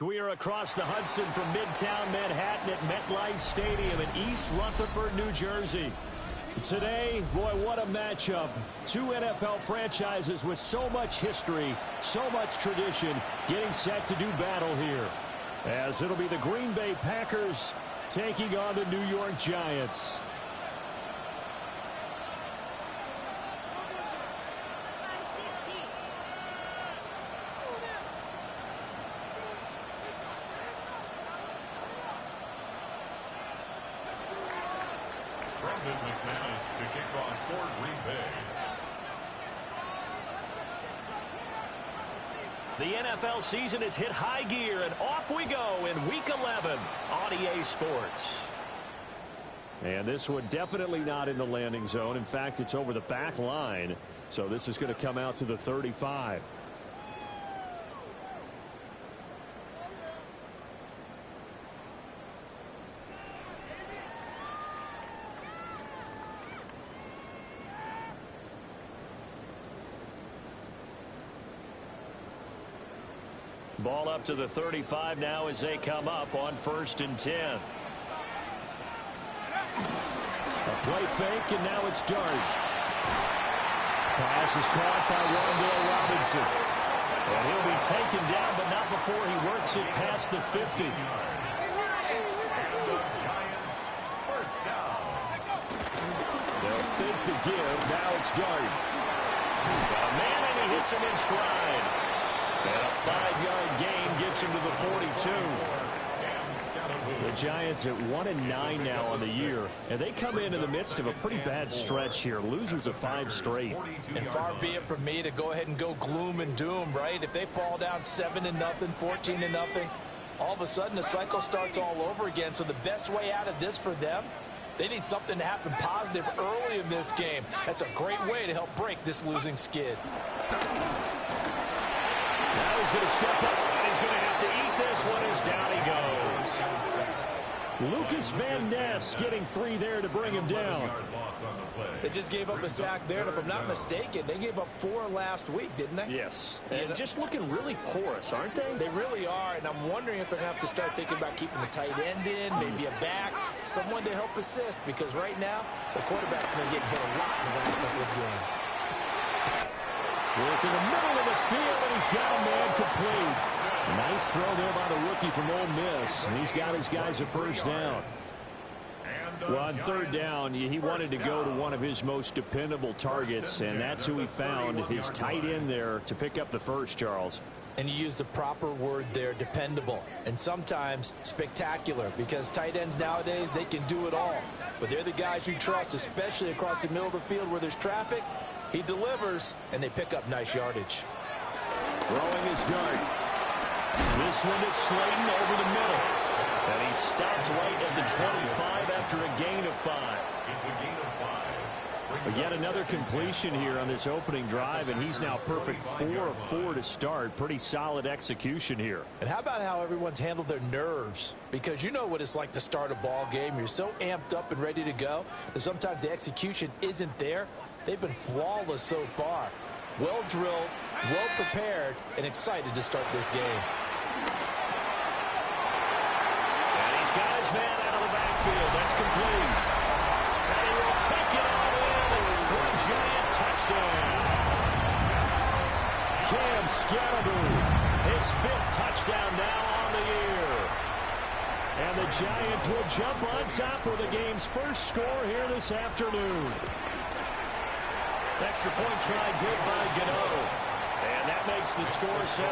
We are across the Hudson from Midtown Manhattan at MetLife Stadium in East Rutherford, New Jersey. Today, boy, what a matchup. Two NFL franchises with so much history, so much tradition, getting set to do battle here. As it'll be the Green Bay Packers taking on the New York Giants. McManus to kick off for Green Bay. The NFL season has hit high gear, and off we go in Week 11 on EA Sports. And this one definitely not in the landing zone. In fact, it's over the back line, so this is going to come out to the 35. Ball up to the 35 now as they come up on 1st and 10. A play fake, and now it's Dart. Pass is caught by Wan'Dale Robinson. And he'll be taken down, but not before he works it past the 50. They'll fake the give. Now it's Dart. Got a man, and he hits him in stride. And a 5-yard gain gets him to the 42. The Giants at 1-9 now on the year, and they come in the midst of a pretty bad stretch here. Losers of 5 straight. And far be it from me to go ahead and go gloom and doom, right? If they fall down 7-0, 14-0, all of a sudden the cycle starts all over again. So the best way out of this for them, they need something to happen positive early in this game. That's a great way to help break this losing skid. Now he's going to step up, and he's going to have to eat this one as down he goes. Lucas Van Ness getting 3 there to bring him down. They just gave up a sack there, and if I'm not mistaken, they gave up 4 last week, didn't they? Yes, and just looking really porous, aren't they? They really are, and I'm wondering if they're going to have to start thinking about keeping the tight end in, maybe a back, someone to help assist, because right now, the quarterback's been getting hit a lot in the last couple of games. Work in the middle of the field, and he's got a man complete. Nice throw there by the rookie from Ole Miss, and he's got his guys a first down. And Well, on third down, he wanted to go to one of his most dependable targets, and that's who he found, his tight end there, to pick up the first, Charles. And you use the proper word there, dependable, and sometimes spectacular, because tight ends nowadays, they can do it all. But they're the guys you trust, especially across the middle of the field where there's traffic. He delivers, and they pick up nice yardage. Throwing his dart. This one is Slayton over the middle. And he stopped right at the 25 after a gain of 5. It's a gain of 5. But yet another completion here on this opening drive, and he's now perfect 4 of 4 to start. Pretty solid execution here. And how about how everyone's handled their nerves? Because you know what it's like to start a ball game. You're so amped up and ready to go that sometimes the execution isn't there. They've been flawless so far. Well drilled, well prepared, and excited to start this game. And he's got his man out of the backfield. That's complete. And he will take it all in for a giant touchdown. Cam Scatterboo, his 5th touchdown now on the year. And the Giants will jump on top with the game's first score here this afternoon. Extra point try good by Gano. And that makes the score 7-0.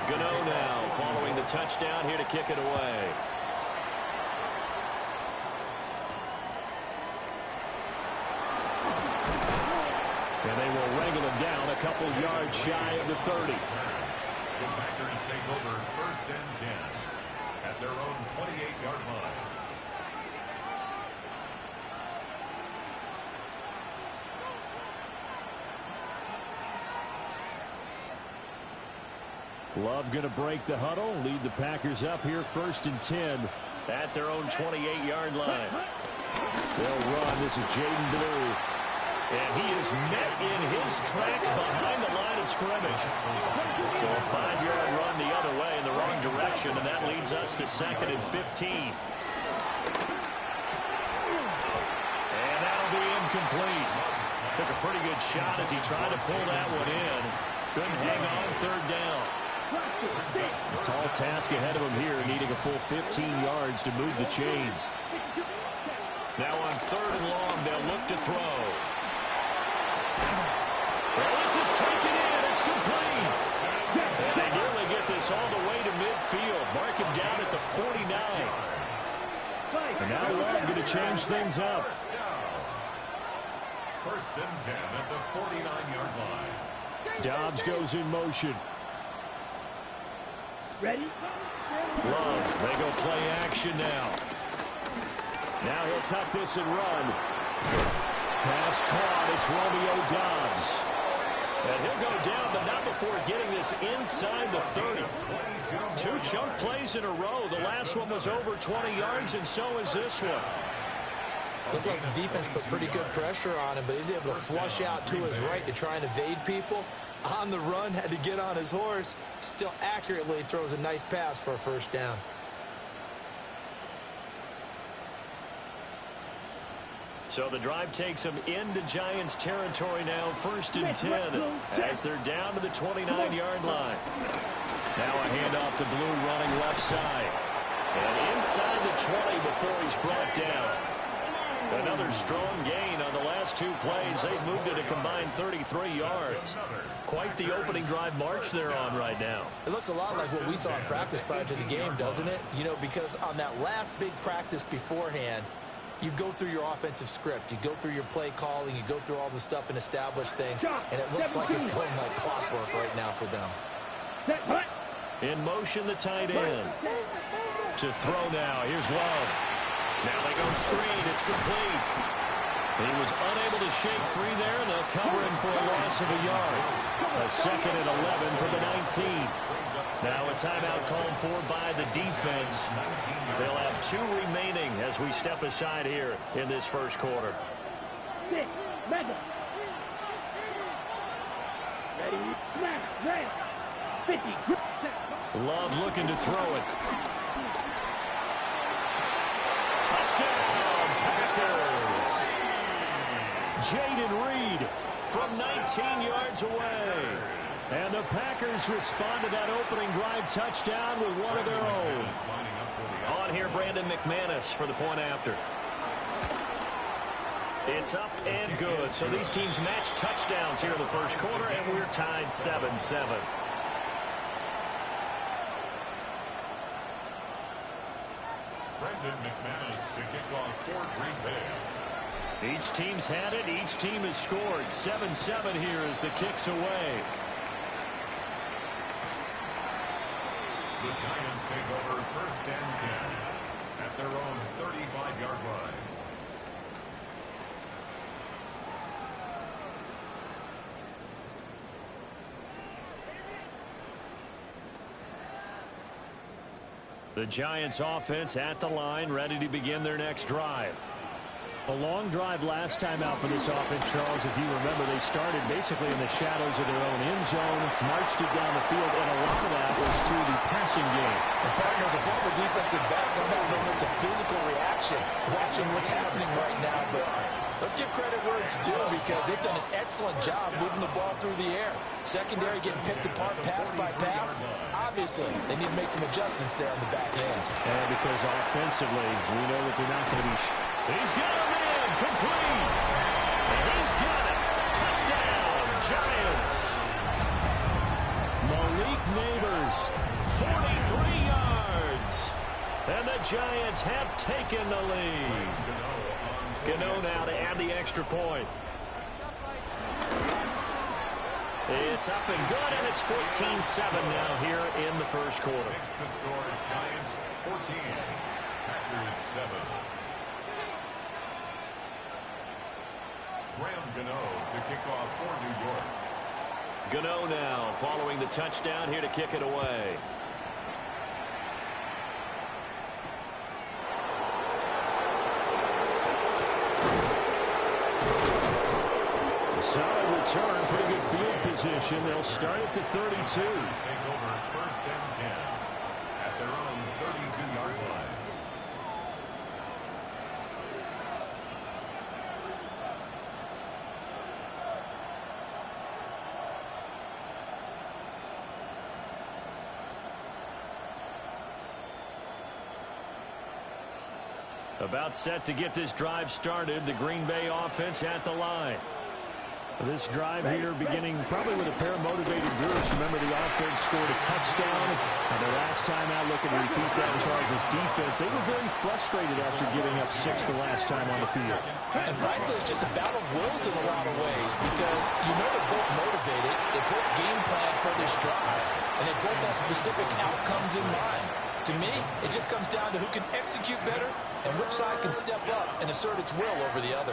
Gano now following the touchdown here to kick it away. And they will wrangle him down a couple yards shy of the 30. The Packers take over 1st and 10 at their own 28-yard line. Love going to break the huddle, lead the Packers up here 1st and 10 at their own 28-yard line. They'll run. This is Jaden Blue. And he is met in his tracks behind the line of scrimmage. So a 5-yard run the other way in the wrong direction, and that leads us to 2nd and 15. And that'll be incomplete. Took a pretty good shot as he tried to pull that one in. Couldn't hang on 3rd down. A tall task ahead of him here, needing a full 15 yards to move the chains. Now on 3rd and long, they'll look to throw. Well, this is taken in. It's complete. And they nearly get this all the way to midfield. Mark him down at the 49. And now Love going to change things up. 1st and 10 at the 49-yard line. Dobbs goes in motion. Ready? Love, they go play action now. Now he'll tuck this and run. Pass caught, it's Romeo Dobbs. And he'll go down, but not before getting this inside the 30. 2 chunk plays in a row. The last one was over 20 yards, and so is this one. Looked like the defense put pretty good pressure on him, but he's able to flush out to his right to try and evade people. On the run, had to get on his horse. Still accurately throws a nice pass for a 1st down. So the drive takes them into Giants territory now, 1st and 10, as they're down to the 29-yard line. Now a handoff to Blue running left side. And inside the 20 before he's brought down. Another strong gain on the last 2 plays. They've moved it a combined 33 yards. Quite the opening drive march they're on right now. It looks a lot like what we saw in practice prior to the game, doesn't it? You know, because on that last big practice beforehand, you go through your offensive script. You go through your play calling. You go through all the stuff and establish things. And it looks like it's going like clockwork right now for them. In motion, the tight end. To throw now. Here's Love. Now they go screen. It's complete. He was unable to shake free there, and they'll cover him for a loss of a yard. A 2nd and 11 for the 19. Now a timeout called for by the defense. They'll have 2 remaining as we step aside here in this 1st quarter. Love looking to throw it. Touchdown, Packers! Jaden Reed from 19 yards away. And the Packers respond to that opening drive touchdown with one of their own. On here, Brandon McManus for the point after. It's up and good. So these teams match touchdowns here in the first quarter, and we're tied 7-7. Brandon McManus to kick off for Green Bay. Each team's had it. Each team has scored. 7-7 here as the kick's away. The Giants take over first and 10 at their own 35-yard line. The Giants offense at the line, ready to begin their next drive. A long drive last time out for this offense, Charles. If you remember, they started basically in the shadows of their own end zone, marched it down the field, and a lot of that was through the passing game. The partners, a former defensive back, I'm not looking at the physical reaction, watching what's happening right now, but let's give credit where it's due because they've done an excellent job moving the ball through the air. Secondary getting picked apart pass by pass. Obviously, they need to make some adjustments there on the back end. And because offensively, we know that they're not going to be... He's got him in, complete. And he's got it. Touchdown, Giants. Malik Neighbors, 43 yards. And the Giants have taken the lead. Gano now to add the extra point. It's up and good, and it's 14-7 now here in the first quarter. Makes the score Giants 14, Packers 7. Graham Gano to kick off for New York. Gano now following the touchdown here to kick it away. Solid return, pretty good field position. They'll start at the 32. Take over first and 10 at their own 32-yard line. About set to get this drive started. The Green Bay offense at the line. This drive here beginning probably with a pair of motivated groups. Remember, the offense scored a touchdown. And the last time out, looking to repeat that in Charles' defense, they were very frustrated after giving up 6 the last time on the field. And frankly, it's just a battle of wills in a lot of ways because you know they're both motivated. They both game plan for this drive. And they both have specific outcomes in mind. To me, it just comes down to who can execute better and which side can step up and assert its will over the other.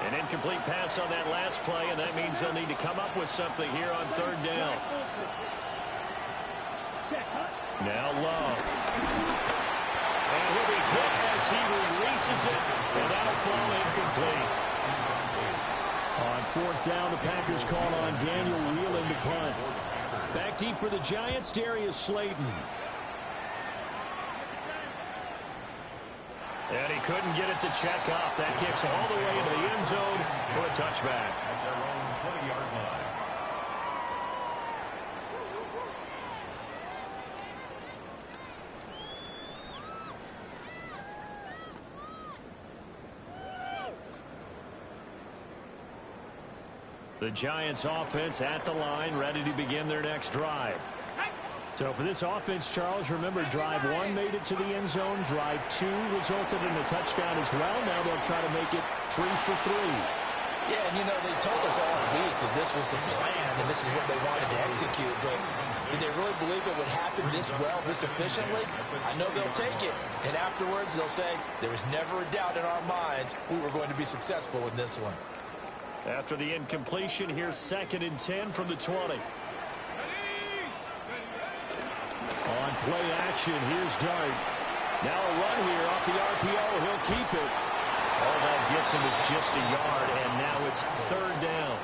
An incomplete pass on that last play, and that means they'll need to come up with something here on third down. Now Love. And he'll be hit as he releases it, and that'll fall incomplete. On fourth down, the Packers call on Daniel Whelan to punt. Back deep for the Giants, Darius Slayton. And he couldn't get it to check up. That kicks all the way into the end zone for a touchback. At their own 20-yard line. The Giants offense at the line, ready to begin their next drive. So for this offense, Charles, remember, drive 1 made it to the end zone. Drive 2 resulted in a touchdown as well. Now they'll try to make it 3 for 3. Yeah, and you know, they told us all week that this was the plan and this is what they wanted to execute. But did they really believe it would happen this well, this efficiently? I know they'll take it. And afterwards, they'll say, there was never a doubt in our minds we were going to be successful in this one. After the incompletion, here's 2nd and 10 from the 20. On play action, here's Dart. Now a run here off the RPO. He'll keep it. All that gets him is just a yard, and now it's third down.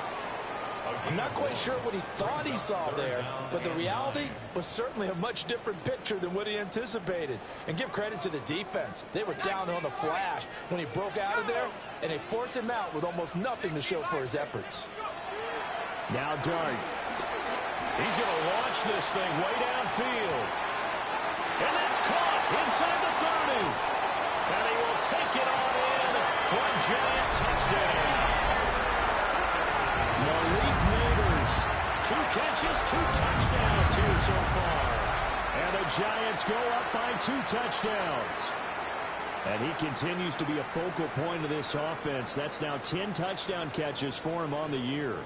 I'm not quite sure what he thought he saw there, but the reality was certainly a much different picture than what he anticipated. And give credit to the defense. They were down on the flash when he broke out of there, and they forced him out with almost nothing to show for his efforts. Now Dart. He's going to launch this thing way downfield. And that's caught inside the 30. And he will take it on in for a Giant touchdown. Malik Neighbors, 2 catches, 2 touchdowns here so far. And the Giants go up by 2 touchdowns. And he continues to be a focal point of this offense. That's now 10 touchdown catches for him on the year.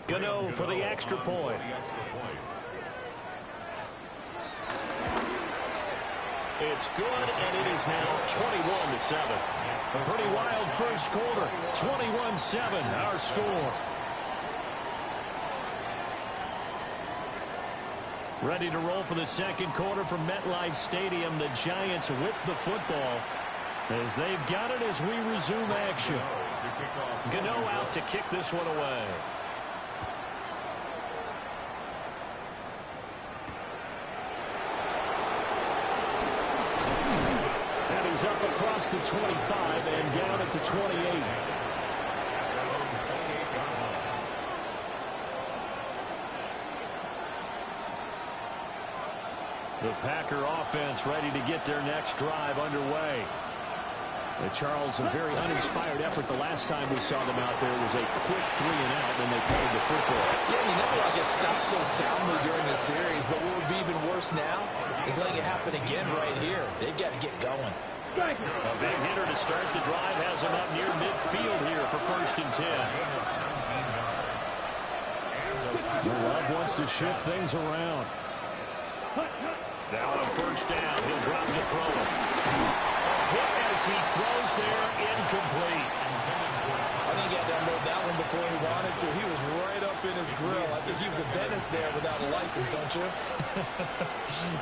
Gano for the extra point. It's good, and it is now 21-7. A pretty wild first quarter. 21-7, our score. Ready to roll for the second quarter from MetLife Stadium. The Giants with the football as they've got it as we resume action. Gano out to kick this one away. And he's up across the 25 and down at the 28. The Packer offense ready to get their next drive underway. Charles, a very uninspired effort the last time we saw them out there. It was a quick 3 and out, and they played the football. Yeah, you never like it stopped so soundly during the series, but what would be even worse now is letting it happen again right here. They've got to get going. A big hitter to start the drive has him up near midfield here for 1st and 10. Love wants to shift things around. Now on 1st down, he'll drop the throw. Hit as he throws there, incomplete. I think he had to unload that one before he wanted to. He was right up in his grill. I think he was a dentist there without a license, don't you?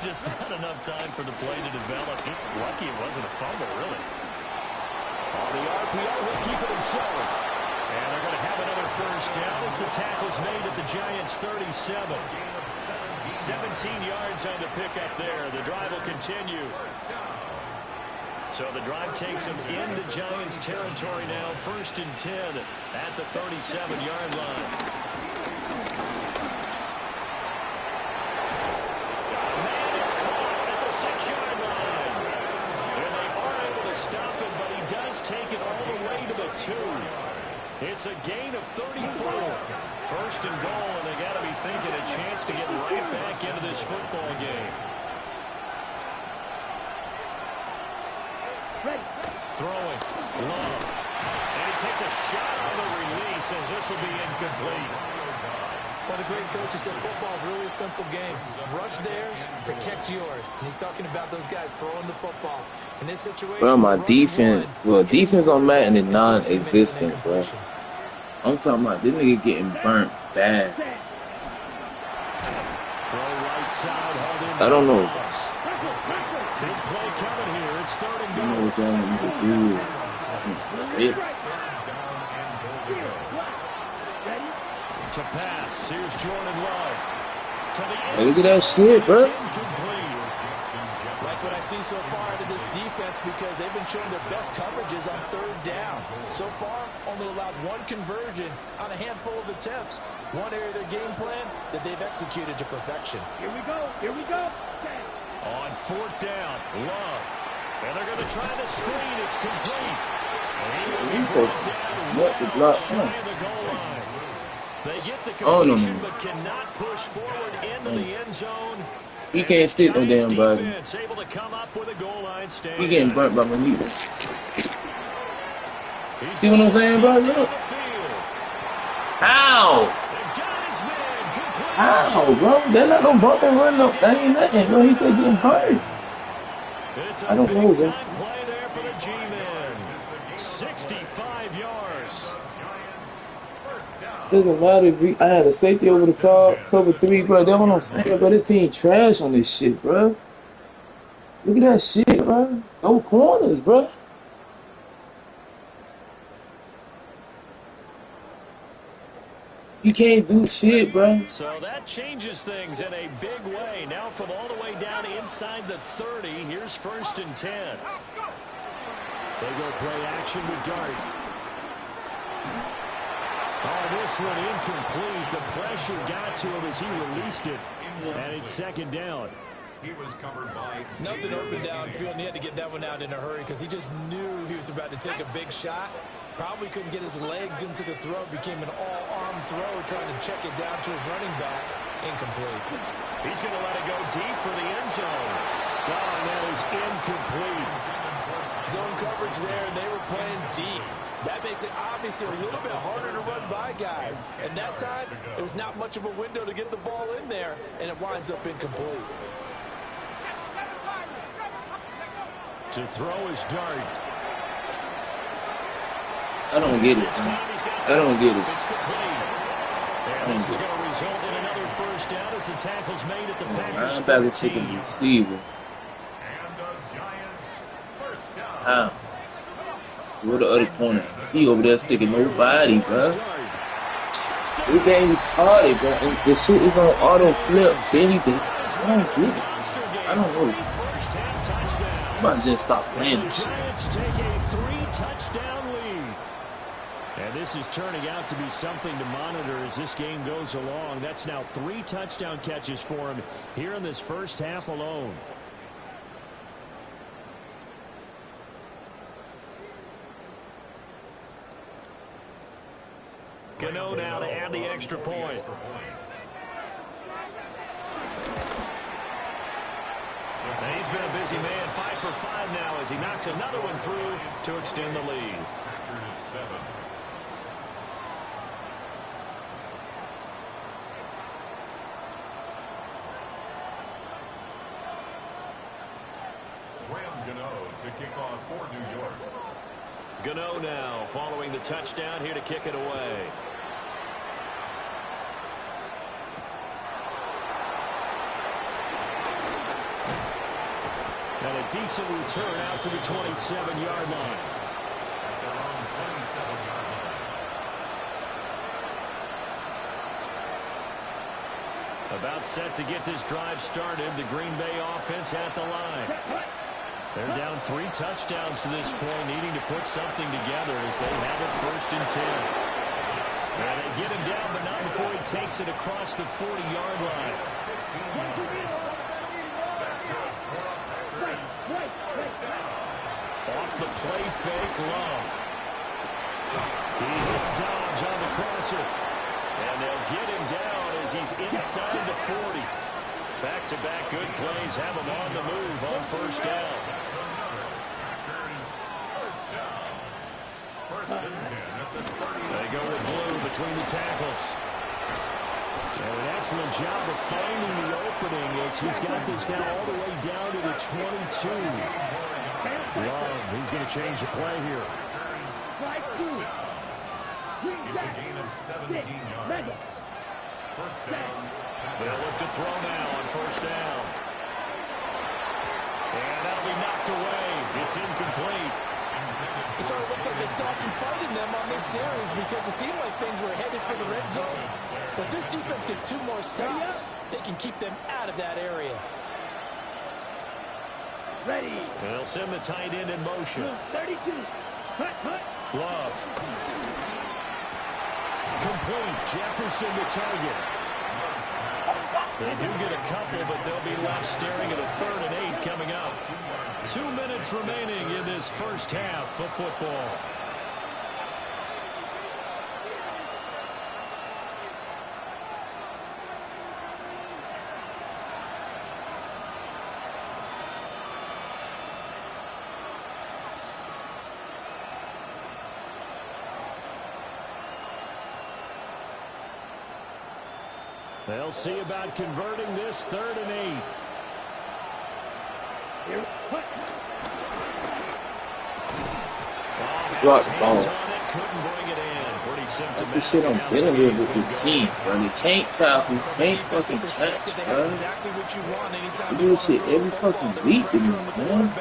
Just not enough time for the play to develop. Lucky it wasn't a fumble, really. On the RPO, he'll keep it himself. And they're going to have another 1st down as the tackle's made at the Giants' 37. 17 yards on the pickup there. The drive will continue. So the drive takes him into Giants territory now. 1st and 10 at the 37-yard line. And it's caught at the 6-yard line. And they are able to stop him, but he does take it all the way to the 2. It's a gain of 34. 1st and goal, and they got to be thinking a chance to get right back into this football game. Throwing. Love. And he takes a shot on the release as this will be incomplete. What a great coach. He said football is really a simple game. Rush theirs, protect yours. And he's talking about those guys throwing the football. In this situation, bro, my defense, defense on Madden is non-existent, bro. I'm talking about this nigga getting burnt bad. I don't know. Big play coming here. It's 3rd and I don't know what y'all want me to do. To pass. Here's Jordan Love. To the Hey, look at that shit, bro. Like what I see so far out of this defense, because they've been showing their best coverages on 3rd down. So far, only allowed 1 conversion on a handful of attempts. One area of their game plan that they've executed to perfection. Here we go. Here we go. On 4th down, Love. And they're going to try the screen. It's complete. And he will be brought down shy of the goal line. They get the completion, but cannot push forward into the end zone. He can't stick no damn body. Able to come up with a goal line stand. He getting burnt by my knee. See what I'm saying, bro? Look. How? How, bro? They're not no bump and run. No, that ain't nothing, bro. He said getting hurt. I don't know, bro. Play there for the G-men. 65 yards. Doesn't matter if I had a safety over the top, cover 3, bro. That's what I'm saying, bro. This team trash on this shit, bro. Look at that shit, bro. No corners, bro. You can't do shit, bro. So that changes things in a big way. Now from all the way down inside the 30, here's 1st and 10. They go play action with Dart. Oh, this one incomplete. The pressure got to him as he released it. And it's second down. He was covered by Nothing open downfield, and he had to get that one out in a hurry because he just knew he was about to take a big shot. Probably couldn't get his legs into the throw. Became an all-arm throw trying to check it down to his running back. Incomplete. He's going to let it go deep for the end zone. Oh, and that is incomplete. Zone coverage there, and they were playing deep. That makes it obviously a little bit harder to run by guys. And that time, there's not much of a window to get the ball in there, and it winds up incomplete. To throw his dart. I don't get it, man. I don't get it. It's complete. And this is going to result in another first down as the tackle's made at the Packers' Linebacker taking 14. the receiver. and the Giants first down. How? Where the other corner? He over there sticking nobody, bro. This game retarded, bro. And the shit is on auto flip. Anything. I don't get it. I don't know. First half touchdown. I'm about to just stop playing this shit. Giants take a 3-touchdown lead. And this is turning out to be something to monitor as this game goes along. That's now 3 touchdown catches for him here in this first half alone. Gano now to add the extra point. And he's been a busy man, 5 for 5 now as he knocks another one through to extend the lead. Packers 7. Graham Gano to kick off for New York. Gano now following the touchdown here to kick it away. And a decent return out to the 27-yard line. At their own 27-yard line. About set to get this drive started. The Green Bay offense at the line. They're down 3 touchdowns to this point, needing to put something together as they have it 1st and 10. And they get him down, but not before he takes it across the 40-yard line. Off the play fake, Love. He hits Dobbs on the crosser. And they'll get him down as he's inside the 40. Back-to-back good plays have him on the move on 1st down. First and 10 at the 30. They go with blue between the tackles. And an excellent job of finding the opening as he's got this now all the way down to the 22. Love, he's going to change the play here. It's a gain of 17 yards. First down. They'll look to throw now on 1st down. And that'll be knocked away. It's incomplete. So it looks like they stopped some fight in them on this series because it seemed like things were headed for the red zone. But this defense gets 2 more stops. They can keep them out of that area. Ready. They'll send the tight end in motion. 32. Love. Complete. Jefferson the target. They do get a couple, but they'll be left staring at a 3rd and 8 coming up. 2 minutes remaining in this first half of football. They'll see about converting this 3rd and 8. Drop the ball. Couldn't bring it in. Pretty That's the shit I'm dealing with the team, bro. They can't tackle, can't fucking catch, bro. They do this shit every fucking week to me, man.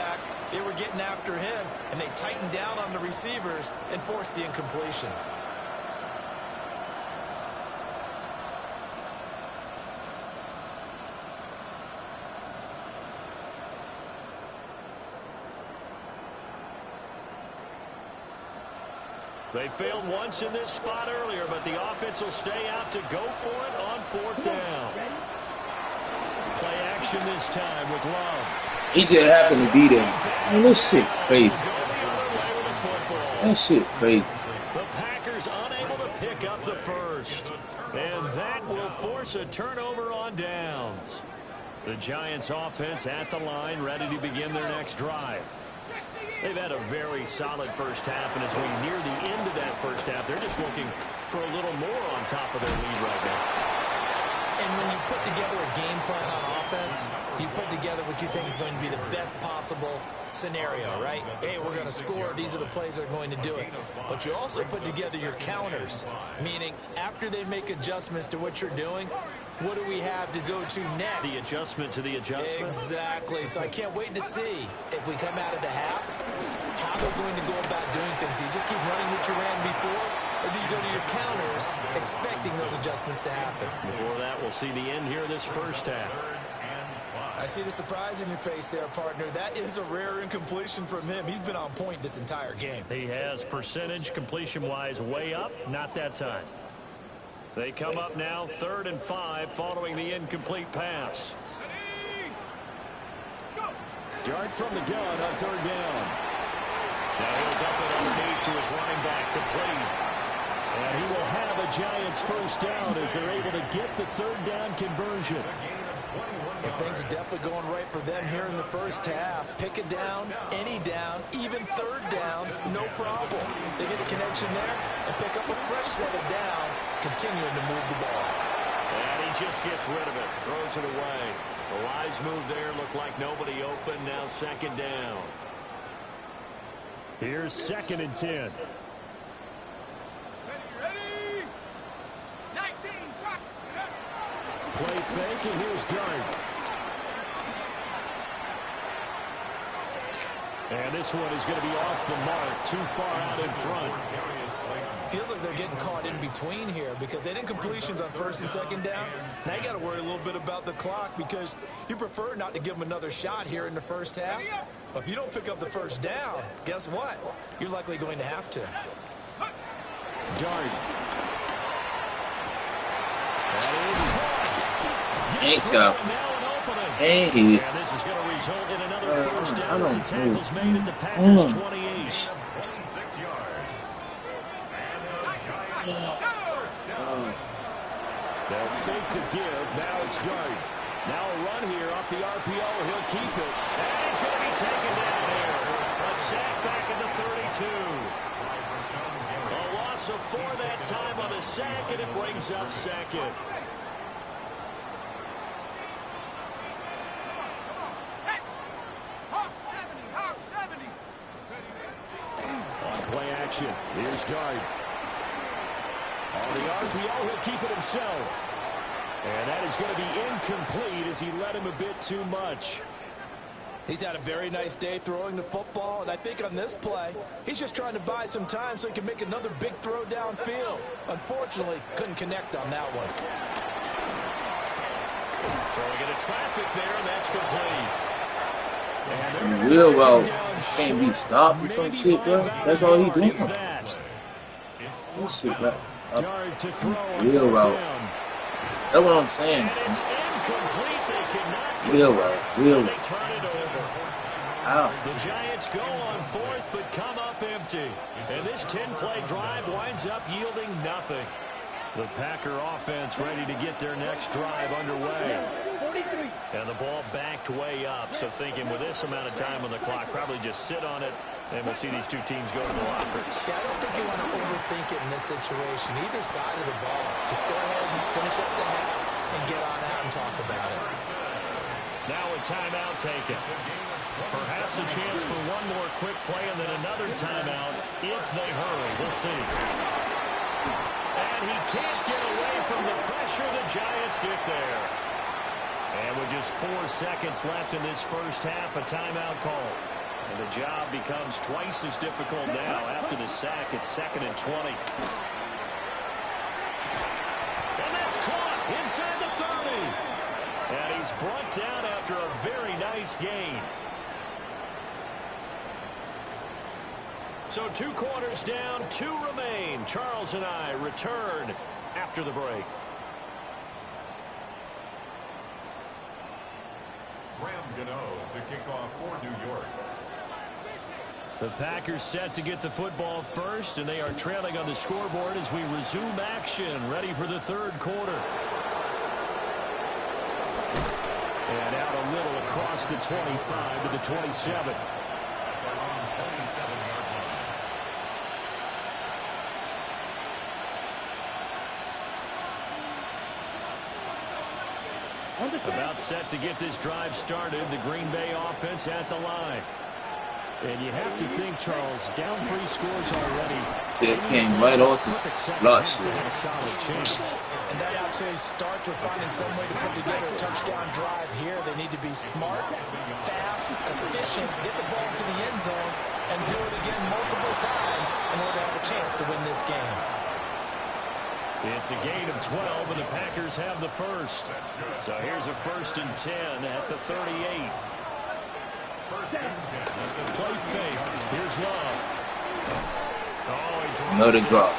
They were getting after him, and they tightened down on the receivers and forced the incompletion. They failed once in this spot earlier, but the offense will stay out to go for it on 4th down. Play action this time with Love. He just happened to be there. Man, this shit crazy. That shit crazy. The Packers unable to pick up the first. And that will force a turnover on downs. The Giants offense at the line, ready to begin their next drive. They've had a very solid first half, and as we near the end of that first half, they're just looking for a little more on top of their lead right now. And when you put together a game plan on offense, you put together what you think is going to be the best possible scenario, right? Hey, we're going to score. These are the plays that are going to do it. But you also put together your counters, meaning after they make adjustments to what you're doing, what do we have to go to next? The adjustment to the adjustment. Exactly. So I can't wait to see if we come out of the half, how they're going to go about doing things. Do you just keep running what you ran before, or do you go to your counters expecting those adjustments to happen? Before that, we'll see the end here of this first half. I see the surprise in your face there, partner. That is a rare incompletion from him. He's been on point this entire game. He has percentage completion-wise way up, not that time. They come up now 3rd and 5 following the incomplete pass. Dart from the gun on 3rd down. Now he'll dump it underneath to his running back, complete. And he will have a Giants first down as they're able to get the 3rd down conversion. And things are definitely going right for them here in the first half. Pick it down, any down, even 3rd down, no problem. They get a connection there and pick up a fresh set of downs, continuing to move the ball. And he just gets rid of it, throws it away. The wise move there, looked like nobody open, now 2nd down. Here's 2nd and 10. Ready? 19, shot. Play fake, and here's Dart. And this one is going to be off the mark, too far out in front. Feels like they're getting caught in between here because they didn't completions on 1st and 2nd down. Now you got to worry a little bit about the clock because you prefer not to give them another shot here in the first half. But if you don't pick up the first down, guess what? You're likely going to have to. Dart. Thanks, y'all. Hey. And this is going to result in another first down as the tackle's made at the Packers 28. 6 yards. They'll fake the give. Now it's Dart. Now a run here off the RPO. He'll keep it. And he's going to be taken down here. A sack back at the 32. A loss of 4 that time on the sack, and it brings up 2nd. Play action. Here's Dart. On the RPO, he'll keep it himself. And that is going to be incomplete as he led him a bit too much. He's had a very nice day throwing the football, and I think on this play, he's just trying to buy some time so he can make another big throw downfield. Unfortunately, couldn't connect on that one. Throwing into traffic there, and that's complete. Real well can't be stopped or some shit, bro. That's all he doing. This shit, bro. Real well. That's what I'm saying. Real well. Real well. Ow. The Giants go on 4th, but come up empty. And this 10-play drive winds up yielding nothing. The Packer offense ready to get their next drive underway. And the ball backed way up, so thinking with this amount of time on the clock, probably just sit on it, and we'll see these two teams go to the lockers. Yeah, I don't think you want to overthink it in this situation. Either side of the ball. Just go ahead and finish up the half and get on out and talk about it. Now a timeout taken. Perhaps a chance for one more quick play and then another timeout if they hurry. We'll see. And he can't get away from the pressure. The Giants get there. And with just 4 seconds left in this first half, a timeout call. And the job becomes twice as difficult now. After the sack, it's 2nd and 20. And that's caught inside the 30. And he's brought down after a very nice gain. So 2 quarters down, 2 remain. Charles and I return after the break. Graham Gano to kick off for New York. The Packers set to get the football first, and they are trailing on the scoreboard as we resume action, ready for the 3rd quarter. And out a little across the 25 to the 27. About set to get this drive started, the Green Bay offense at the line. And you have to think, Charles, down 3 scores already. It came right off the lot. And that absolutely starts with finding some way to put together a touchdown drive here. They need to be smart, fast, efficient, get the ball to the end zone, and do it again multiple times in order to have a chance to win this game. It's a gain of 12, and the Packers have the first. So here's a 1st and 10 at the 38. Play fake. Here's Love. Oh, Another drop.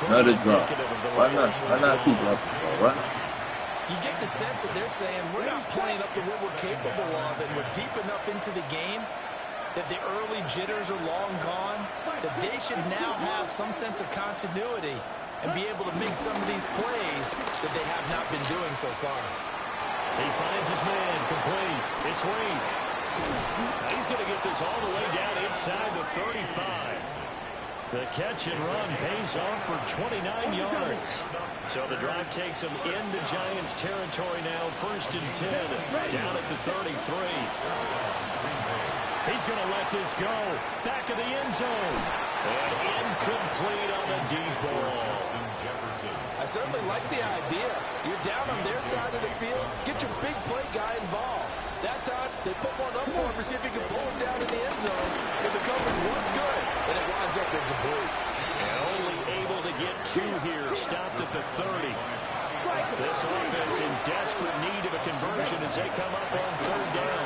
Another drop. Why not keep dropping the ball? Why not? You get the sense that they're saying we're not playing up to what we're capable of, and we're deep enough into the game that the early jitters are long gone, that they should now have some sense of continuity and be able to make some of these plays that they have not been doing so far. He finds his man, complete. It's Reed. He's going to get this all the way down inside the 35. The catch and run pays off for 29 yards. So the drive takes him into Giants territory now. 1st and 10, down at the 33. He's going to let this go. Back of the end zone. And incomplete on a deep ball. I certainly like the idea. You're down on their side of the field. Get your big play guy involved. That time, they put one up for him to see if he can pull him down in the end zone. But the coverage was good, and it winds up incomplete. And only able to get 2 here. Stopped at the 30. This offense in desperate need of a conversion as they come up on 3rd down.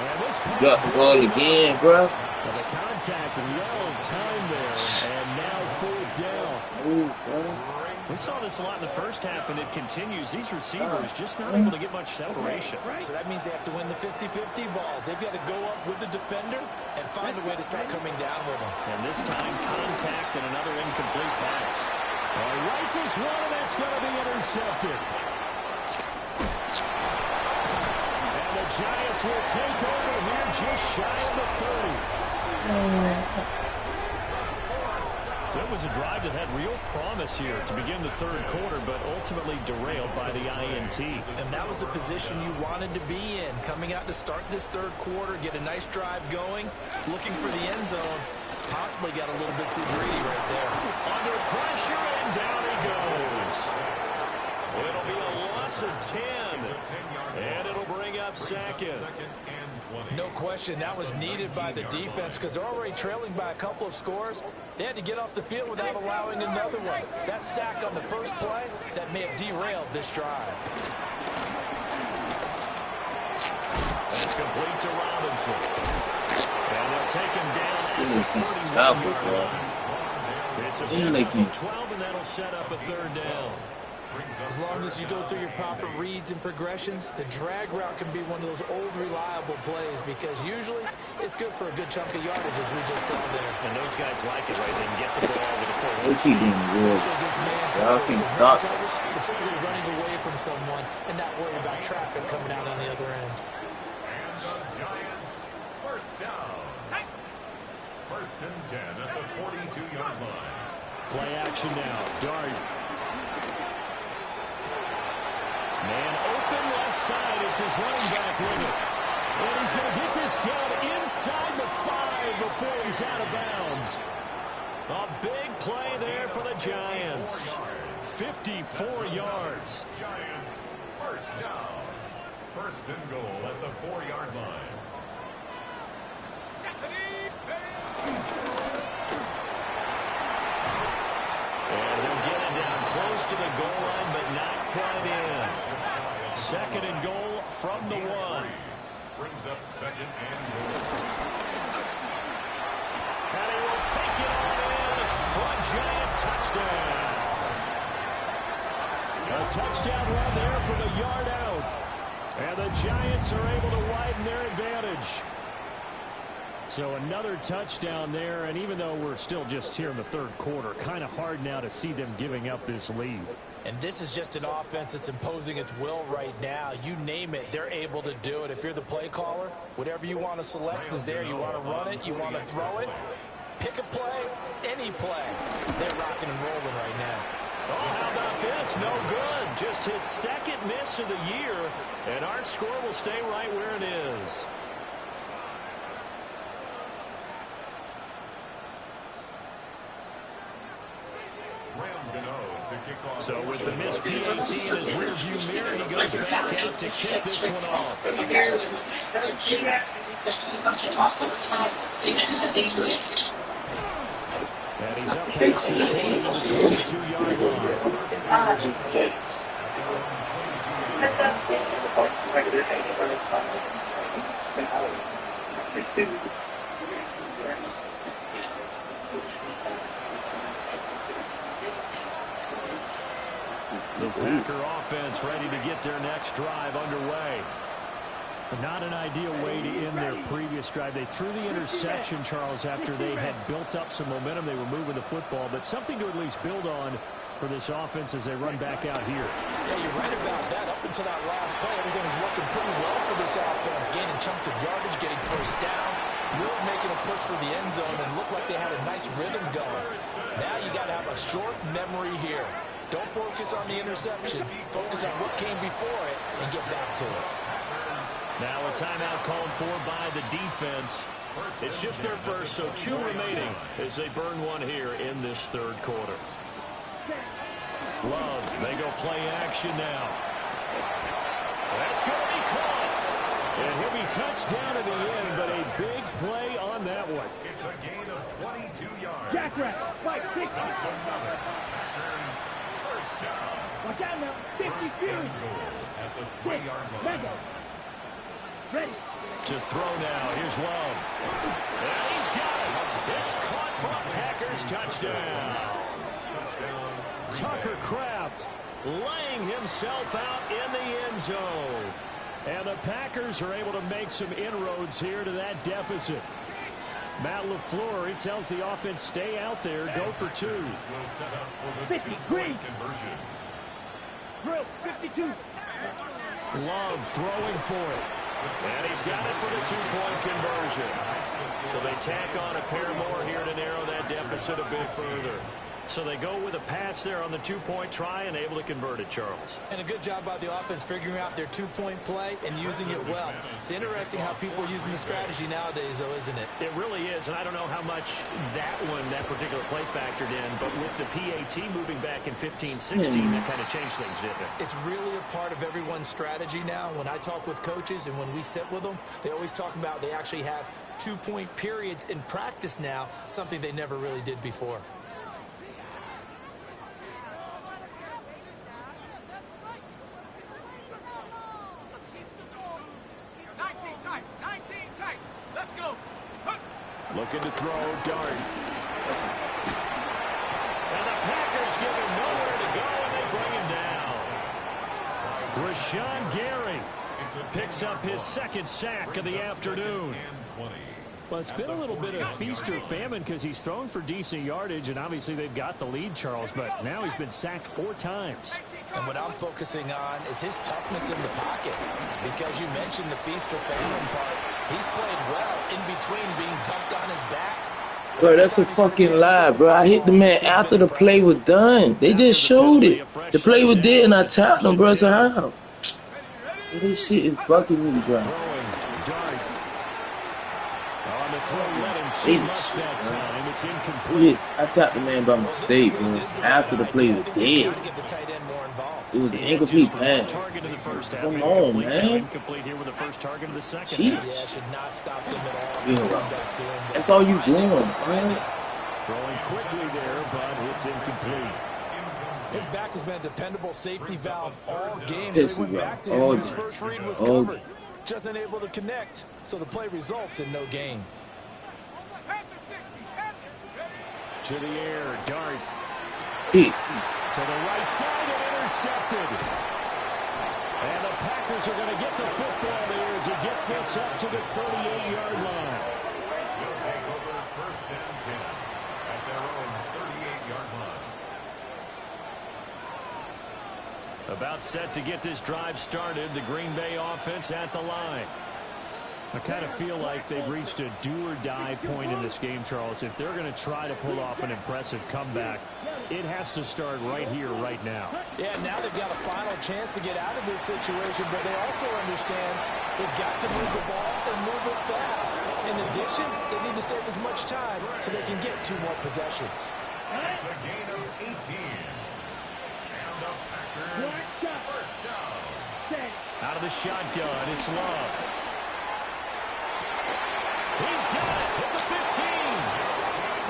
And this Got the ball again, bro. the contact well timed there, and now 4th down. Ooh, bro. We saw this a lot in the first half, and it continues. These receivers just not able to get much separation. So that means they have to win the 50-50 balls. They've got to go up with the defender and find a way to start coming down with them. And this time, contact and another incomplete pass. Rifles one, and that's going to be intercepted. And the Giants will take over here just shy of the 30. So it was a drive that had real promise here to begin the 3rd quarter, but ultimately derailed by the INT. And that was the position you wanted to be in. Coming out to start this 3rd quarter, get a nice drive going, looking for the end zone. Possibly got a little bit too greedy right there. Under pressure, and down he goes. It'll be a loss of 10. And it'll bring up 2nd. No question, that was needed by the defense because they're already trailing by a couple of scores. They had to get off the field without allowing another one. That sack on the first play, that may have derailed this drive. It's complete to Robinson. And they'll take him down at the 31-yard line. It's a pickup of 12, and that'll set up a 3rd down. As long as you go through your proper reads and progressions, the drag route can be one of those old reliable plays because usually it's good for a good chunk of yardage, as we just saw there. And those guys like it, right? They can get the ball over the field. They keep being good. Y'all can stop this. It's simply running away from someone and not worry about traffic coming out on the other end. And the Giants, 1st down. 1st and 10 at the 42-yard line. Play action now. Dart. Man open left side. It's his running back with it. And he's going to get this down inside the 5 before he's out of bounds. A big play there for the Giants. 54 yards. Giants, 1st down. 1st and goal at the 4-yard line. And they'll get it down close to the goal line, but not quite in. 2nd and goal from the 1. Brings up 2nd and goal. And he will take it all in for a Giant touchdown. A touchdown run there from a yard out. And the Giants are able to widen their advantage. So another touchdown there, and even though we're still just here in the third quarter, kind of hard now to see them giving up this lead. And this is just an offense that's imposing its will right now. You name it, they're able to do it. If you're the play caller, whatever you want to select is there. You want to run it, you want to throw it, pick a play, any play. They're rocking and rolling right now. Oh, how about this? No good. Just his second miss of the year, and our score will stay right where it is. So with the missed PAT in his rearview mirror, he goes back out to kick this one off. And he's up past the 20 to the 22-yard line. The Packer offense ready to get their next drive underway. Not an ideal way to end their previous drive. They threw the interception, Charles, after they had built up some momentum. They were moving the football, but something to at least build on for this offense as they run back out here. Yeah, you're right about that. Up until that last play, everything was working pretty well for this offense. Gaining chunks of yardage, getting first downs, really making a push for the end zone, and looked like they had a nice rhythm going. Now you got to have a short memory here. Don't focus on the interception. Focus on what came before it and get back to it. Now a timeout called for by the defense. It's just their first, so 2 remaining as they burn one here in this third quarter. Love, they go play action now. That's going to be caught. And he'll be touched down at the end, but a big play on that one. It's a gain of 22 yards. Jackrabbit, fight, kick. That's another Packers first down. Watch out now, 50 feet. At the 3-yard line. Lego. Ready. To throw now, here's Love. And he's got it. It's caught for a Packers touchdown. Tucker Kraft laying himself out in the end zone. And the Packers are able to make some inroads here to that deficit. Matt LaFleur, he tells the offense, stay out there, go for 2. Will set up for the 50, 2-point conversion. Drill, 52. Love throwing for it. And he's got it for the 2-point conversion. So they tack on a pair more here to narrow that deficit a bit further. So they go with a pass there on the 2-point try and able to convert it, Charles. And a good job by the offense figuring out their 2-point play and using it well. It's interesting how people are using the strategy nowadays, though, isn't it? It really is, and I don't know how much that particular play factored in, but with the PAT moving back in 15-16, that kind of changed things, didn't it? It's really a part of everyone's strategy now. When I talk with coaches and when we sit with them, they always talk about they actually have 2-point periods in practice now, something they never really did before. Looking to throw, Dart. And the Packers give him nowhere to go, and they bring him down. Rashawn Gary picks up his second sack of the afternoon. Well, it's been a little bit of feast or famine because he's thrown for decent yardage, and obviously they've got the lead, Charles, but now he's been sacked 4 times. And what I'm focusing on is his toughness in the pocket, because you mentioned the feast or famine part. He's played well in between being dumped on his back. Bro, that's a fucking lie, bro. I hit the man after the play was done. They just showed it. The play was dead, and I tapped him, bro. So how? This shit is bugging me, bro. It's incomplete. I tapped the man by mistake, bro. After the play was dead. It was an incomplete pass. Come on, man. Incomplete here with the first target of the second. Jeez. Should not stop them at all. Yeah, that's all you doing, man. Throwing quickly there, but it's incomplete. His back has been a dependable safety valve all game. Pissy, So he went back to bro. him. His first read was covered. Just unable to connect. So the play results in no gain. To the air, Dart. Hit. To the right side and intercepted. And the Packers are going to get the football there as he gets this up to the 38-yard line. They'll take over first and 10 at their own 38-yard line. About set to get this drive started, the Green Bay offense at the line. I kind of feel like they've reached a do-or-die point in this game, Charles. If they're going to try to pull off an impressive comeback, it has to start right here, right now. Yeah, now they've got a final chance to get out of this situation, but they also understand they've got to move the ball and move it fast. In addition, they need to save as much time so they can get 2 more possessions. It's a gain of 18. And the Packers first down. Out of the shotgun, it's Love. He's got it at the 15.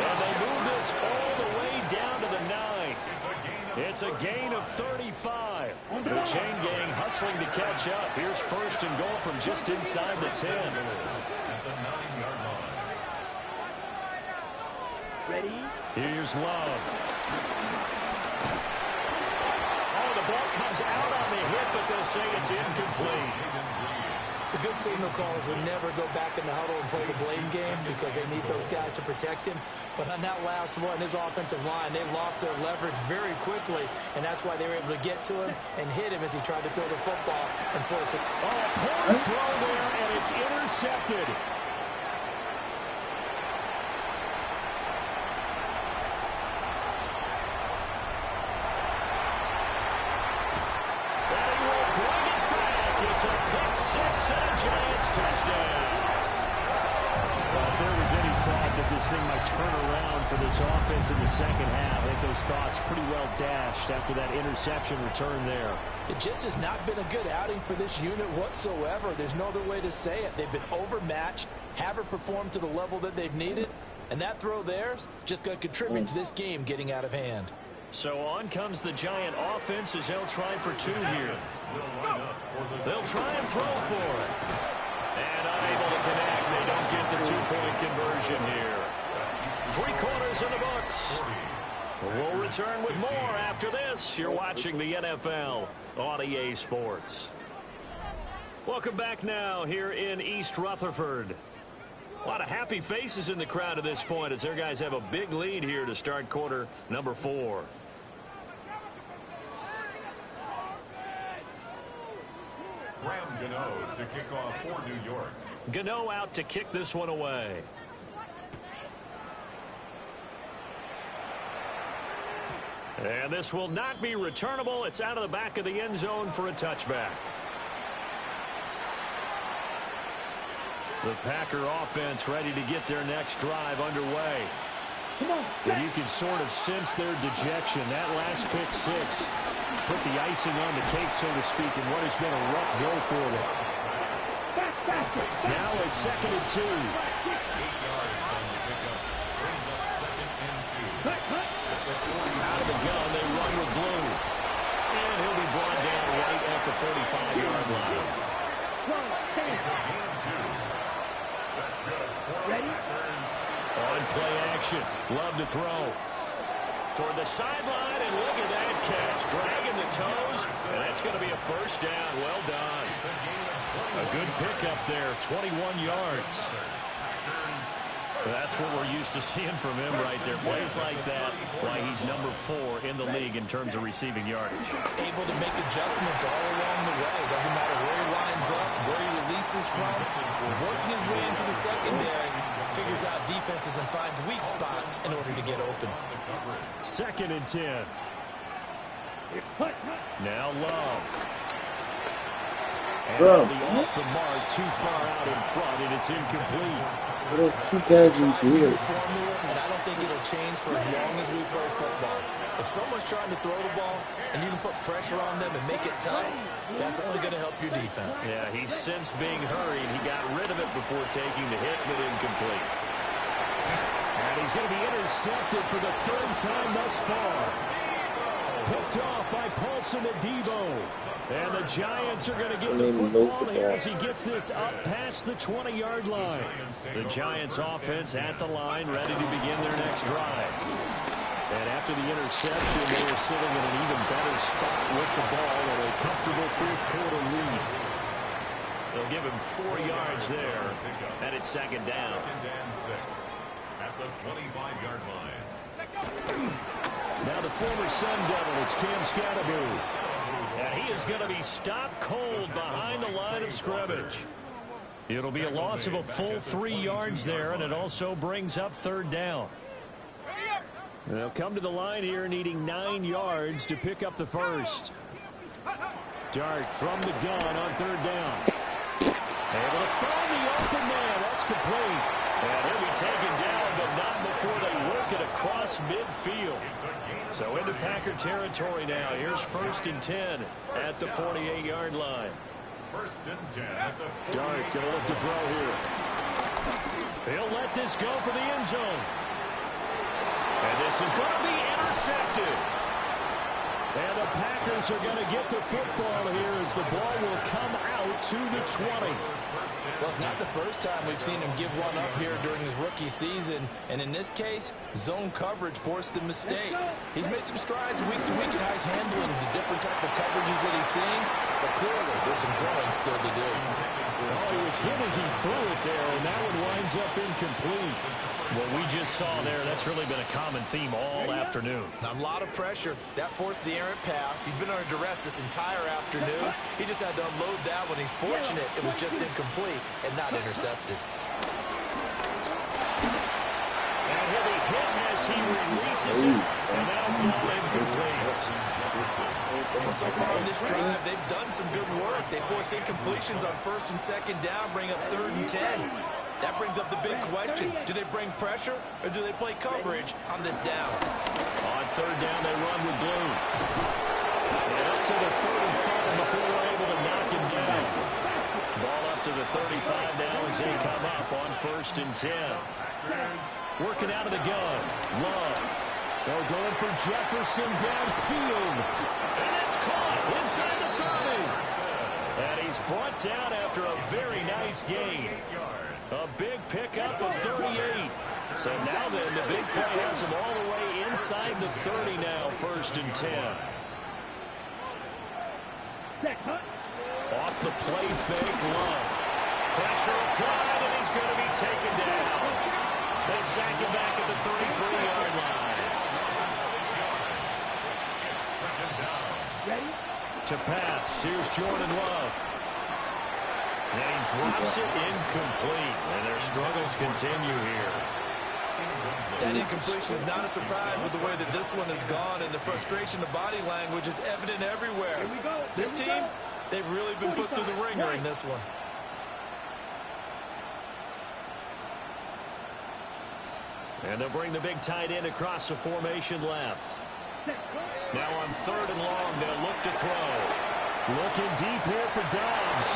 And they move this all the way down to the 9. It's a gain of 35. The chain gang hustling to catch up. Here's first and goal from just inside the 10. At the 9-yard line. Ready? Here's Love. Oh, the ball comes out on the hit, but they'll say it's incomplete. The good signal callers would never go back in the huddle and play the blame game because they need those guys to protect him. But on that last one, his offensive line, they lost their leverage very quickly, and that's why they were able to get to him and hit him as he tried to throw the football and force it. Oh, poor throw there, and it's intercepted. It's a pick six and a Giants touchdown. Well, if there was any thought that this thing might turn around for this offense in the second half, I think those thoughts pretty well dashed after that interception return there. It just has not been a good outing for this unit whatsoever. There's no other way to say it. They've been overmatched, haven't performed to the level that they've needed, and that throw there is just going to contribute to this game getting out of hand. So on comes the Giant offense as they'll try for 2 here. They'll try and throw for it. And unable to connect. They don't get the 2-point conversion here. 3 quarters in the books. We'll return with more after this. You're watching the NFL on EA Sports. Welcome back now here in East Rutherford. A lot of happy faces in the crowd at this point as their guys have a big lead here to start quarter number 4. Graham Gano to kick off for New York. Gano out to kick this one away. And this will not be returnable. It's out of the back of the end zone for a touchback. The Packer offense ready to get their next drive underway. And you can sort of sense their dejection. That last pick six put the icing on the cake, so to speak, in what has been a rough go for them. Now a 2nd and 2. 8 yards on the pickup. Brings up 2nd and 2. Out of the gun, they run with Blue. And he'll be brought down right at the 45-yard line. It's a gain of 2. That's good. Ready? On play action. Love to throw. Toward the sideline, and look at that catch. Dragging the toes, and that's going to be a first down. Well done. A good pickup there, 21 yards. That's what we're used to seeing from him right there. Plays like that, why he's number 4 in the league in terms of receiving yardage. Able to make adjustments all along the way. Doesn't matter where he lines up, where he releases from. Working his way into the secondary, figures out defenses and finds weak spots in order to get open. 2nd and 10. Now Love. And Bro, off the mark, too far out in front, and it's incomplete. What are 2 guys we do? Formula, and I don't think it'll change for as long as we play football. If someone's trying to throw the ball and you can put pressure on them and make it tough, that's only going to help your defense. Yeah, he's since being hurried. He got rid of it before taking the hit, but incomplete. And he's going to be intercepted for the 3rd time thus far. Picked off by Paulson Adebo. And the Giants are going to get the football here as he gets this up past the 20-yard line. The Giants offense at the line, ready to begin their next drive. And after the interception, they were sitting in an even better spot with the ball at a comfortable fourth-quarter lead. They'll give him 4 yards there, and it's second down. Second and 6 at the 25-yard line. Now the former Sun Devil, it's Cam Scatterby. And he is going to be stopped cold behind the line of scrimmage. It'll be a loss of a full 3 yards there, and it also brings up third down. They'll come to the line here needing 9 yards to pick up the first. Dart from the gun on third down. Able to find the open man. That's complete. And he'll be taken down, but not before they work it across midfield. So into Packer territory now. Here's 1st and 10 at the 48-yard line. 1st and 10 at the Dart going to look to throw here. He'll let this go for the end zone. And this is going to be intercepted. And the Packers are going to get the football here as the ball will come out to the 20. Well, it's not the first time we've seen him give one up here during his rookie season. And in this case, zone coverage forced the mistake. He's made some strides week to week in how he's handling the different type of coverages that he's seeing. But clearly, there's some growing still to do. Oh, he was hit as he threw it there, and that one winds up incomplete. What we just saw there, that's really been a common theme all afternoon. A lot of pressure. That forced the errant pass. He's been under duress this entire afternoon. He just had to unload that one. He's fortunate it was just incomplete and not intercepted. And he'll be hit as he releases it, and that'll fall incomplete. Well, so far in this drive, they've done some good work. They force incompletions on 1st and 2nd down, bring up 3rd and 10. That brings up the big question. Do they bring pressure or do they play coverage on this down? On 3rd down, they run with Blue. And up to the 35 before they're able to knock him down. Ball up to the 35 now as they come up on 1st and 10. Working out of the gun. Love. They're going for Jefferson downfield. And it's caught inside the 30. And he's brought down after a very nice gain. A big pickup of 38. So now then, the big play has him all the way inside the 30 now, 1st and 10. Off the play fake, Love. Pressure applied, and he's going to be taken down. They sack him back at the 33-yard line. To pass, here's Jordan Love. And he drops it incomplete, and their struggles continue here. That incompletion is not a surprise with the way that this one has gone, and the frustration of body language is evident everywhere. This team, they've really been put through the ringer in this one. And they'll bring the big tight end across the formation left. Now on 3rd and long, they'll look to throw. Looking deep here for Dobbs.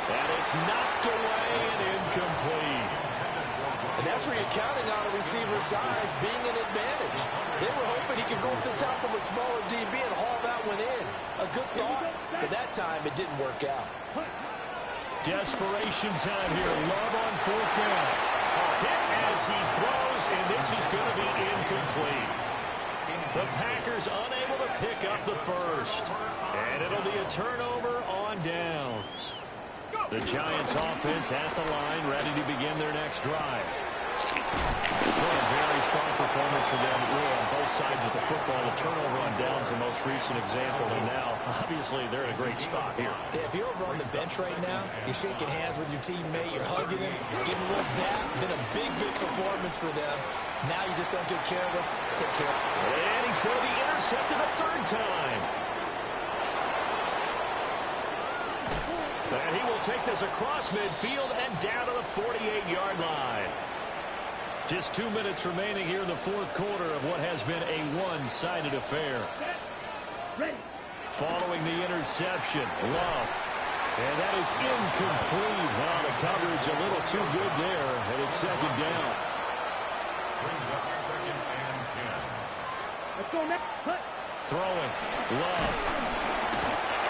And it's knocked away and incomplete. And that's where you're counting on a receiver's size being an advantage. They were hoping he could go up the top of a smaller DB and haul that one in. A good thought, but that time it didn't work out. Desperation time here. Love on 4th down. A hit as he throws, and this is going to be incomplete. The Packers unable to pick up the first. And it'll be a turnover on downs. The Giants offense at the line, ready to begin their next drive. What a very strong performance for them, really, on both sides of the football. The turnover on downs, the most recent example, and now, obviously, they're in a great spot here. If you're over on the bench right now, you're shaking hands with your teammate, you're hugging him, you're giving a little dap. Been a big, big performance for them. Now you just don't get careless. Take care. And he's going to be intercepted a 3rd time. And he will take this across midfield and down to the 48-yard line. Just 2 minutes remaining here in the 4th quarter of what has been a one-sided affair. Following the interception, Love. And that is incomplete. Wow, the coverage a little too good there, and it's 2nd down. Brings up 2nd and 10. Let's go, Matt. Cut. Throwing. Love.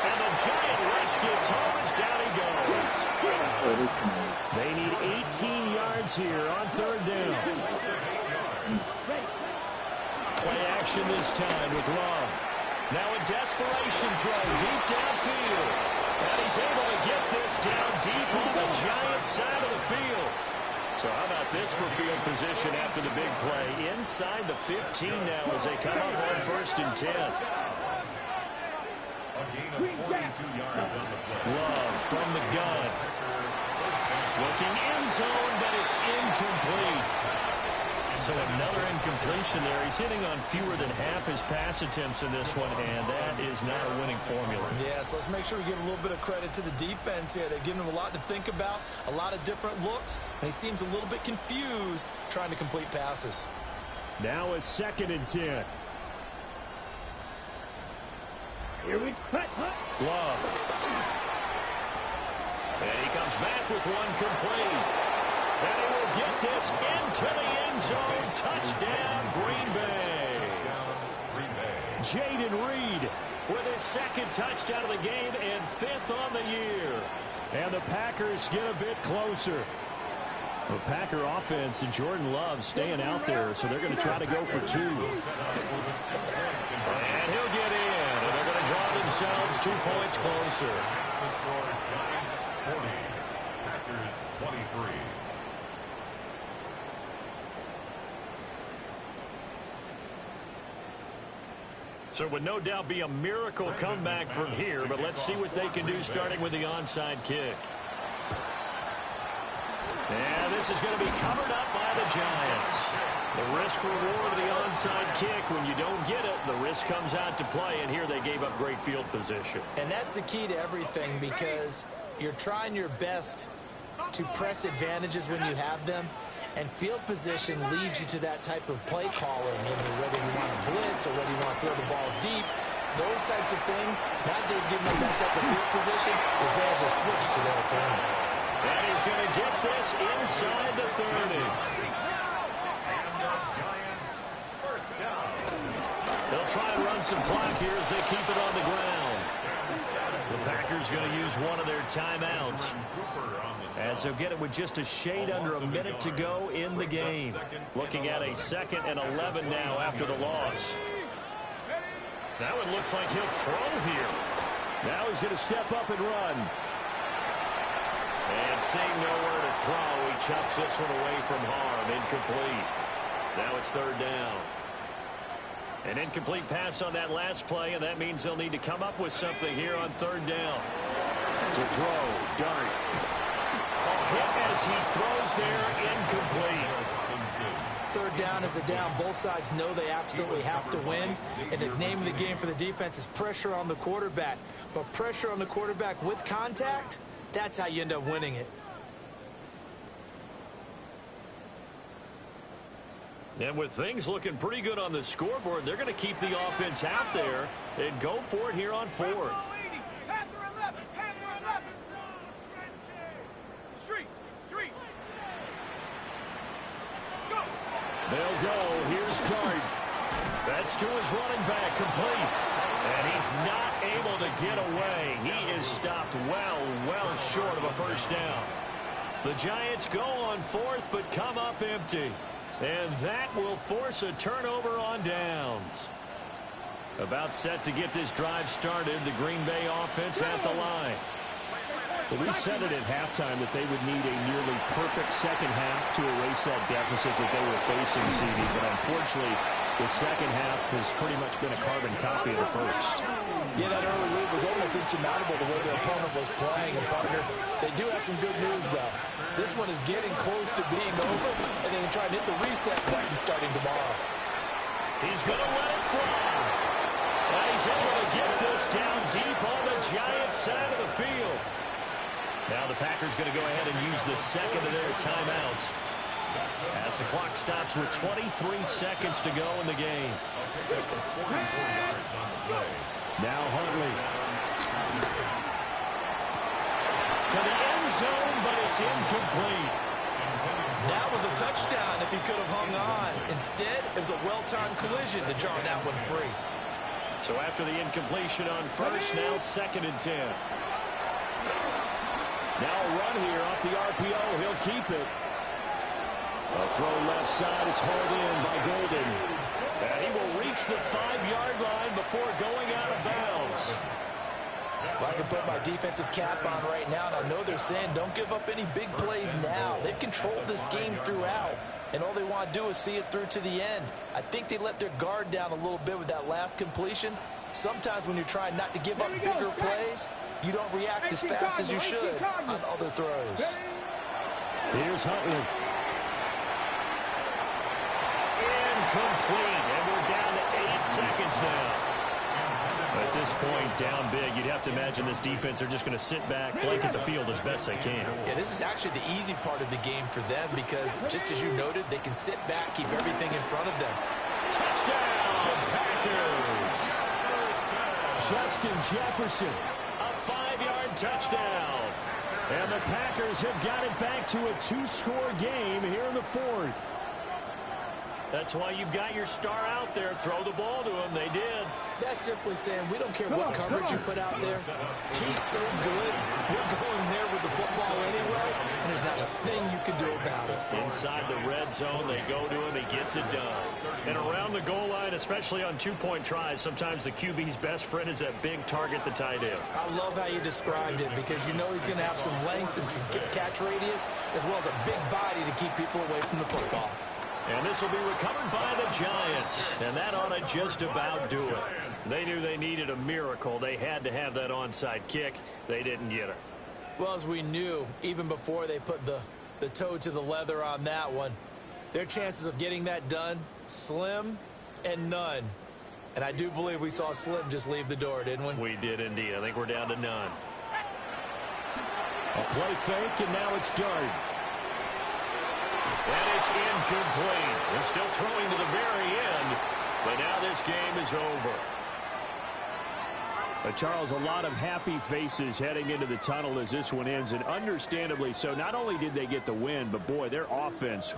And the Giant rush gets home as down he goes. They need 18 yards here on third down. Play action this time with Love. Now a desperation throw deep downfield. And he's able to get this down deep on the Giants side of the field. So how about this for field position after the big play? Inside the 15 now as they come up on 1st and 10. A gain of 42 yards on the play. Love from the gun. Looking end zone, but it's incomplete. So another incompletion there. He's hitting on fewer than half his pass attempts in this one, and that is not a winning formula. Yes, let's make sure we give a little bit of credit to the defense here. They've given him a lot to think about, a lot of different looks, and he seems a little bit confused trying to complete passes. Now a 2nd and 10. Here we go. Love. And he comes back with one complete. And he will get this into the end zone. Touchdown, Green Bay. Jayden Reed with his 2nd touchdown of the game and 5th on the year. And the Packers get a bit closer. The Packer offense and Jordan Love staying out there, so they're going to try to go for 2. And he'll get in, and they're going to draw themselves 2 points closer. The score, Giants 40, Packers 23. So it would no doubt be a miracle comeback from here, but let's see what they can do starting with the onside kick. And this is going to be covered up by the Giants. The risk reward of the onside kick, when you don't get it, the risk comes out to play, and here they gave up great field position. And that's the key to everything, because you're trying your best to press advantages when you have them, and field position leads you to that type of play calling, whether you want to blitz or whether you want to throw the ball deep. Those types of things, now that they've given them that type of field position, the advantage is switched to their opponent. And he's going to get this inside the 30. Giants, first down. They'll try and run some clock here as they keep it on the ground. The Packers going to use one of their timeouts, as they'll get it with just a shade under a minute to go in the game. Looking at a 2nd and 11 now after the loss. Now it looks like he'll throw here. Now he's going to step up and run. And seeing nowhere to throw, he chucks this one away from harm. Incomplete. Now it's 3rd down. An incomplete pass on that last play, and that means they'll need to come up with something here on 3rd down. To throw, Dart. A hit as he throws there, incomplete. 3rd down is a down. Both sides know they absolutely have to win, and the name of the game for the defense is pressure on the quarterback. But pressure on the quarterback with contact, that's how you end up winning it. And with things looking pretty good on the scoreboard, they're going to keep the offense out there and go for it here on 4th. They'll go. Here's Dart. That's to his running back, complete. And he's not able to get away. He is stopped well short of a first down. The Giants go on 4th, but come up empty. And that will force a turnover on downs. About set to get this drive started, the Green Bay offense at the line. Well, we said it at halftime that they would need a nearly perfect second half to erase that deficit that they were facing, CD. But unfortunately, the second half has pretty much been a carbon copy of the first. Yeah, that early lead was almost insurmountable the way their opponent was playing. And, partner, they do have some good news, though. This one is getting close to being over, and they can try and hit the reset button starting tomorrow. He's going to let it fly. And he's able to get this down deep on the Giants side of the field. Now the Packers going to go ahead and use the 2nd of their timeouts, as the clock stops with 23 seconds to go in the game. Now Huntley. To the end zone, but it's incomplete. That was a touchdown if he could have hung on. Instead, it was a well-timed collision to draw that one free. So after the incompletion on first, now 2nd and 10. Now a run here off the RPO. He'll keep it. A throw left side. It's hauled in by Golden. And he will reach the 5-yard line before going out of bounds. Well, I can put my defensive cap on right now, and I know they're saying don't give up any big plays now. They've controlled this game throughout, and all they want to do is see it through to the end. I think they let their guard down a little bit with that last completion. Sometimes when you're trying not to give up bigger plays, you don't react as fast as you should on other throws. Here's Huntley. Incomplete, and we're down to 8 seconds now. At this point, down big, you'd have to imagine this defense are just going to sit back, blanket the field as best they can. Yeah, this is actually the easy part of the game for them because, just as you noted, they can sit back, keep everything in front of them. Touchdown, Packers! Justin Jefferson, a 5-yard touchdown. And the Packers have got it back to a 2-score game here in the 4th. That's why you've got your star out there. Throw the ball to him. They did. That's simply saying we don't care what coverage you put out there. He's so good. We're going there with the football anyway, and there's not a thing you can do about it. Inside the red zone, they go to him. He gets it done. And around the goal line, especially on 2-point tries, sometimes the QB's best friend is that big target, the tight end. I love how you described it because you know he's going to have some length and some catch radius as well as a big body to keep people away from the football. And this will be recovered by the Giants. And that ought to just about do it. They knew they needed a miracle. They had to have that onside kick. They didn't get it. Well, as we knew, even before they put the toe to the leather on that one, their chances of getting that done, slim and none. And I do believe we saw Slim just leave the door, didn't we? We did indeed. I think we're down to none. A play fake, and now it's Dart. And it's incomplete. They're still throwing to the very end, but now this game is over. Charles, a lot of happy faces heading into the tunnel as this one ends, and understandably so. Not only did they get the win, but boy, their offense.